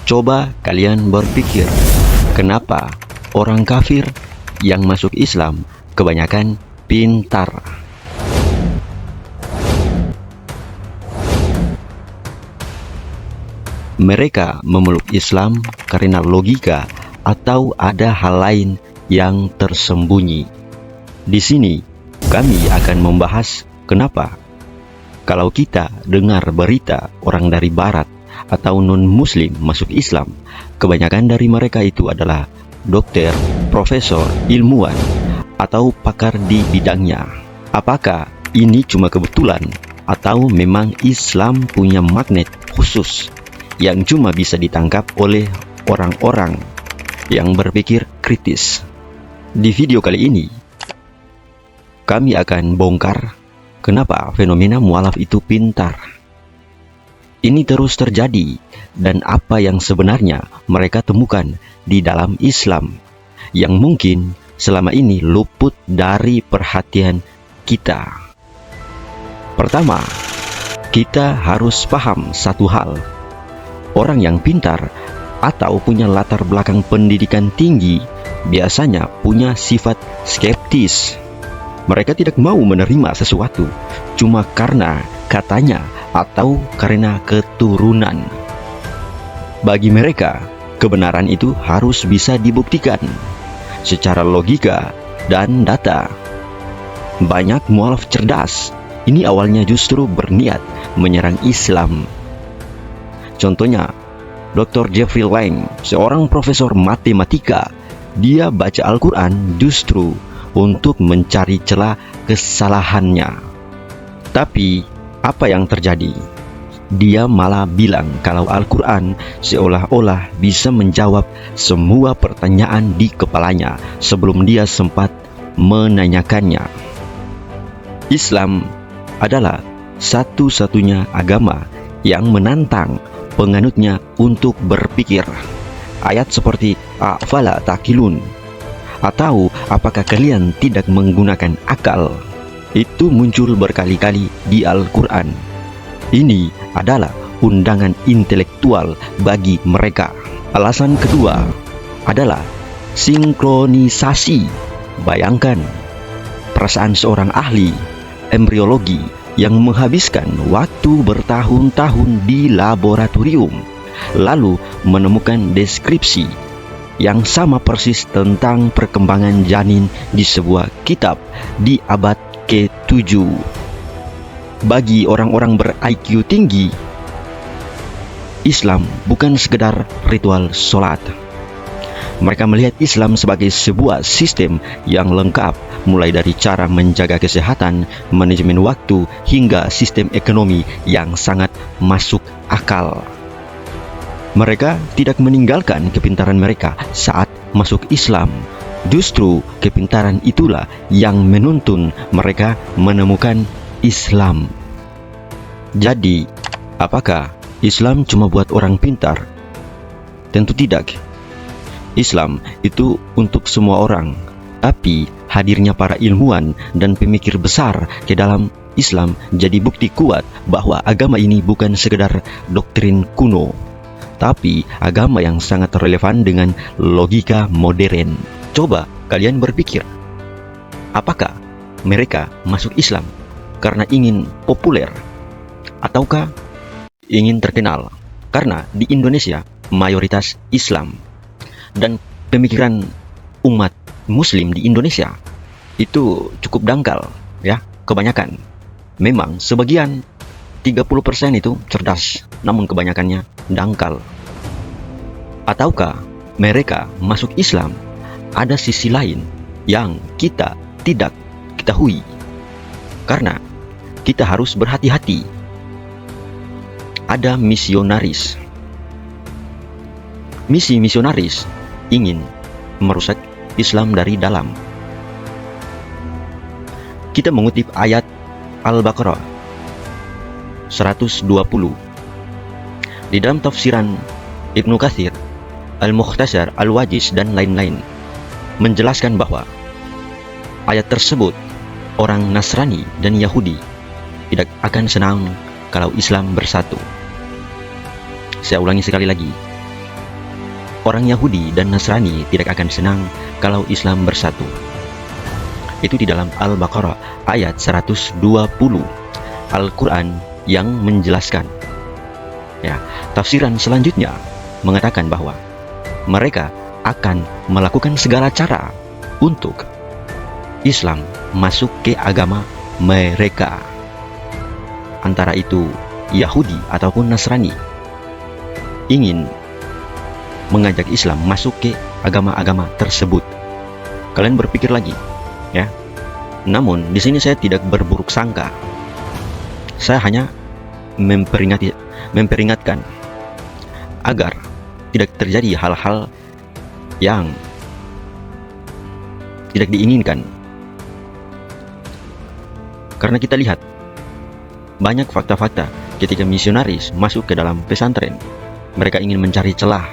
Coba kalian berpikir, kenapa orang kafir yang masuk Islam kebanyakan pintar? Mereka memeluk Islam karena logika atau ada hal lain yang tersembunyi. Di sini kami akan membahas kenapa kalau kita dengar berita orang dari barat atau non-muslim masuk Islam, kebanyakan dari mereka itu adalah dokter, profesor, ilmuwan, atau pakar di bidangnya. Apakah ini cuma kebetulan atau memang Islam punya magnet khusus yang cuma bisa ditangkap oleh orang-orang yang berpikir kritis? Di video kali ini kami akan bongkar kenapa fenomena mualaf itu pintar. Ini terus terjadi dan apa yang sebenarnya mereka temukan di dalam Islam yang mungkin selama ini luput dari perhatian kita. Pertama, kita harus paham satu hal. Orang yang pintar atau punya latar belakang pendidikan tinggi biasanya punya sifat skeptis. Mereka tidak mau menerima sesuatu cuma karena katanya atau karena keturunan. Bagi mereka, kebenaran itu harus bisa dibuktikan secara logika dan data. Banyak mualaf cerdas ini awalnya justru berniat menyerang Islam. Contohnya, Dr. Jeffrey Lang, seorang profesor matematika, dia baca Al-Quran justru untuk mencari celah kesalahannya. Tapi apa yang terjadi? Dia malah bilang kalau Al-Quran seolah-olah bisa menjawab semua pertanyaan di kepalanya sebelum dia sempat menanyakannya. Islam adalah satu-satunya agama yang menantang penganutnya untuk berpikir. Ayat seperti "Afala taqilun" atau "Apakah kalian tidak menggunakan akal?" itu muncul berkali-kali di Al-Quran. Ini adalah undangan intelektual bagi mereka. Alasan kedua adalah sinkronisasi. Bayangkan perasaan seorang ahli embriologi yang menghabiskan waktu bertahun-tahun di laboratorium, lalu menemukan deskripsi yang sama persis tentang perkembangan janin di sebuah kitab di abad ke-7. Bagi orang-orang ber-IQ tinggi, Islam bukan sekedar ritual sholat. Mereka melihat Islam sebagai sebuah sistem yang lengkap, mulai dari cara menjaga kesehatan, manajemen waktu, hingga sistem ekonomi yang sangat masuk akal. Mereka tidak meninggalkan kepintaran mereka saat masuk Islam. Justru kepintaran itulah yang menuntun mereka menemukan Islam. Jadi, apakah Islam cuma buat orang pintar? Tentu tidak. Islam itu untuk semua orang. Tapi hadirnya para ilmuwan dan pemikir besar ke dalam Islam jadi bukti kuat bahwa agama ini bukan sekedar doktrin kuno, tapi agama yang sangat relevan dengan logika modern. Coba kalian berpikir, apakah mereka masuk Islam karena ingin populer ataukah ingin terkenal? Karena di Indonesia mayoritas Islam dan pemikiran umat Muslim di Indonesia itu cukup dangkal, ya. Kebanyakan memang sebagian 30% itu cerdas, namun kebanyakannya dangkal. Ataukah mereka masuk Islam ada sisi lain yang kita tidak ketahui? Karena kita harus berhati-hati. Ada misionaris. Misi misionaris ingin merusak Islam dari dalam. Kita mengutip ayat Al-Baqarah 120 di dalam tafsiran Ibnu Katsir, Al-Mukhtasar, Al-Wajiz, dan lain-lain, menjelaskan bahwa ayat tersebut orang Nasrani dan Yahudi tidak akan senang kalau Islam bersatu. Saya ulangi sekali lagi. orang Yahudi dan Nasrani tidak akan senang kalau Islam bersatu. Itu di dalam Al-Baqarah ayat 120. Al-Quran yang menjelaskan. Ya, tafsiran selanjutnya mengatakan bahwa mereka akan melakukan segala cara untuk Islam masuk ke agama mereka. Antara itu Yahudi ataupun Nasrani ingin mengajak Islam masuk ke agama-agama tersebut. Kalian berpikir lagi, ya. Namun di sini saya tidak berburuk sangka. Saya hanya memperingatkan agar tidak terjadi hal-hal yang tidak diinginkan. Karena kita lihat banyak fakta-fakta ketika misionaris masuk ke dalam pesantren, mereka ingin mencari celah,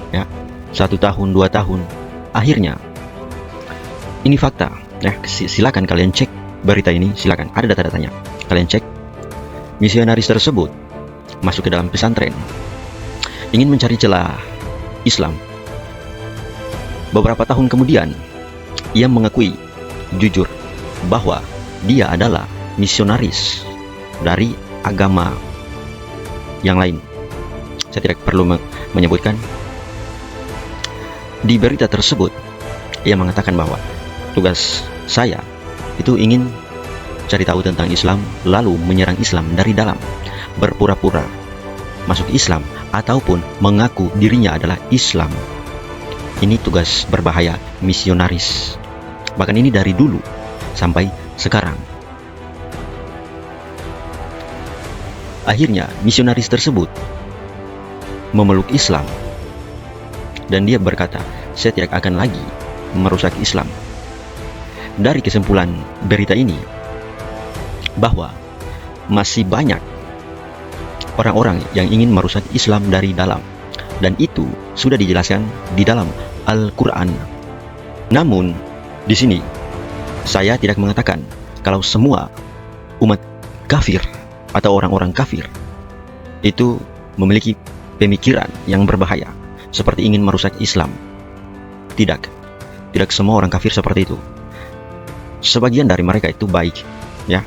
ya, 1 tahun 2 tahun, akhirnya ini fakta, ya. Silakan kalian cek berita ini, silakan, ada data-datanya, kalian cek. Misionaris tersebut masuk ke dalam pesantren, ingin mencari celah Islam. Beberapa tahun kemudian, ia mengakui jujur bahwa dia adalah misionaris dari agama yang lain. Saya tidak perlu menyebutkan. Di berita tersebut, ia mengatakan bahwa tugas saya itu ingin cari tahu tentang Islam, lalu menyerang Islam dari dalam, berpura-pura masuk Islam ataupun mengaku dirinya adalah Islam. Ini tugas berbahaya misionaris. Bahkan ini dari dulu sampai sekarang. Akhirnya misionaris tersebut memeluk Islam dan dia berkata, saya tidak akan lagi merusak Islam. Dari kesimpulan berita ini bahwa masih banyak orang-orang yang ingin merusak Islam dari dalam, dan itu sudah dijelaskan di dalam Al-Quran. Namun di sini saya tidak mengatakan kalau semua umat kafir atau orang-orang kafir itu memiliki pemikiran yang berbahaya seperti ingin merusak Islam. Tidak semua orang kafir seperti itu. Sebagian dari mereka itu baik, ya.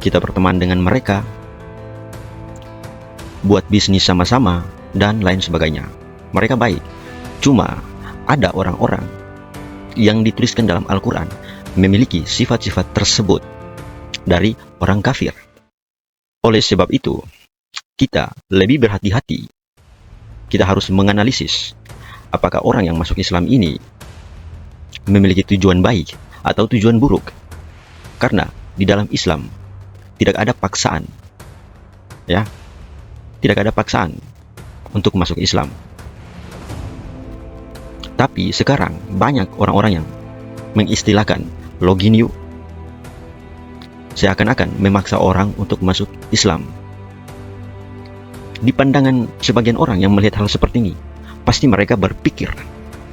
Kita berteman dengan mereka, buat bisnis sama-sama dan lain sebagainya. Mereka baik. Cuma ada orang-orang yang dituliskan dalam Al-Quran memiliki sifat-sifat tersebut dari orang kafir. Oleh sebab itu, kita lebih berhati-hati. Kita harus menganalisis apakah orang yang masuk Islam ini memiliki tujuan baik atau tujuan buruk. Karena di dalam Islam tidak ada paksaan, ya, tidak ada paksaan untuk masuk Islam. Tapi sekarang banyak orang-orang yang mengistilahkan login yuk, seakan-akan memaksa orang untuk masuk Islam. Di pandangan sebagian orang yang melihat hal seperti ini, pasti mereka berpikir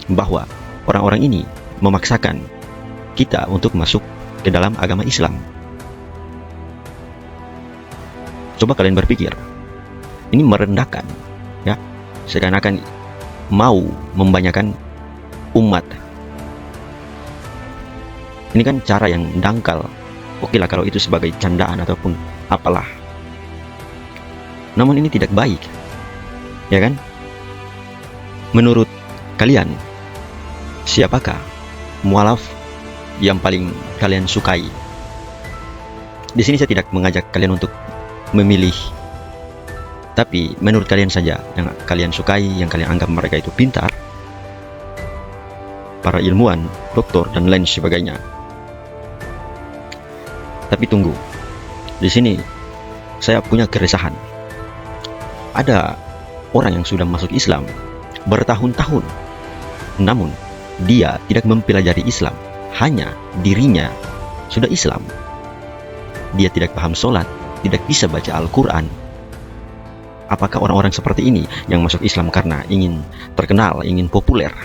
bahwa orang-orang ini memaksakan kita untuk masuk ke dalam agama Islam. Coba kalian berpikir, ini merendahkan, ya, seakan-akan mau membanyakan umat. Ini kan cara yang dangkal. Oke lah kalau itu sebagai candaan ataupun apalah. Namun ini tidak baik, ya kan? Menurut kalian, siapakah mualaf yang paling kalian sukai? Di sini saya tidak mengajak kalian untuk memilih, tapi menurut kalian saja yang kalian sukai, yang kalian anggap mereka itu pintar, para ilmuwan, doktor dan lain sebagainya. Tapi tunggu, di sini saya punya keresahan. Ada orang yang sudah masuk Islam bertahun-tahun, namun dia tidak mempelajari Islam, hanya dirinya sudah Islam. Dia tidak paham sholat, tidak bisa baca Al-Quran. Apakah orang-orang seperti ini yang masuk Islam karena ingin terkenal, ingin populer?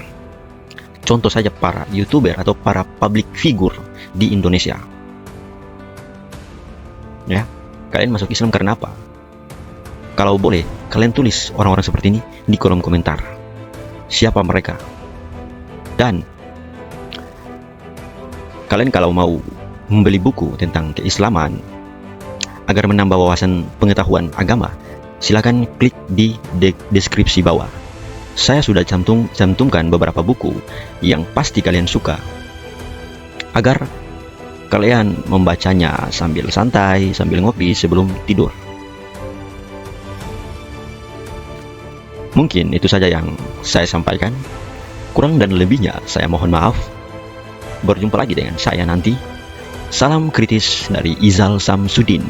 Contoh saja para YouTuber atau para public figure di Indonesia. Ya, kalian masuk Islam karena apa? Kalau boleh, kalian tulis orang-orang seperti ini di kolom komentar. siapa mereka. Dan kalian kalau mau membeli buku tentang keislaman agar menambah wawasan pengetahuan agama, silakan klik di deskripsi bawah. Saya sudah cantumkan beberapa buku yang pasti kalian suka, agar kalian membacanya sambil santai, sambil ngopi sebelum tidur. Mungkin itu saja yang saya sampaikan. Kurang dan lebihnya saya mohon maaf. Berjumpa lagi dengan saya nanti. Salam kritis dari Izal Samsudin.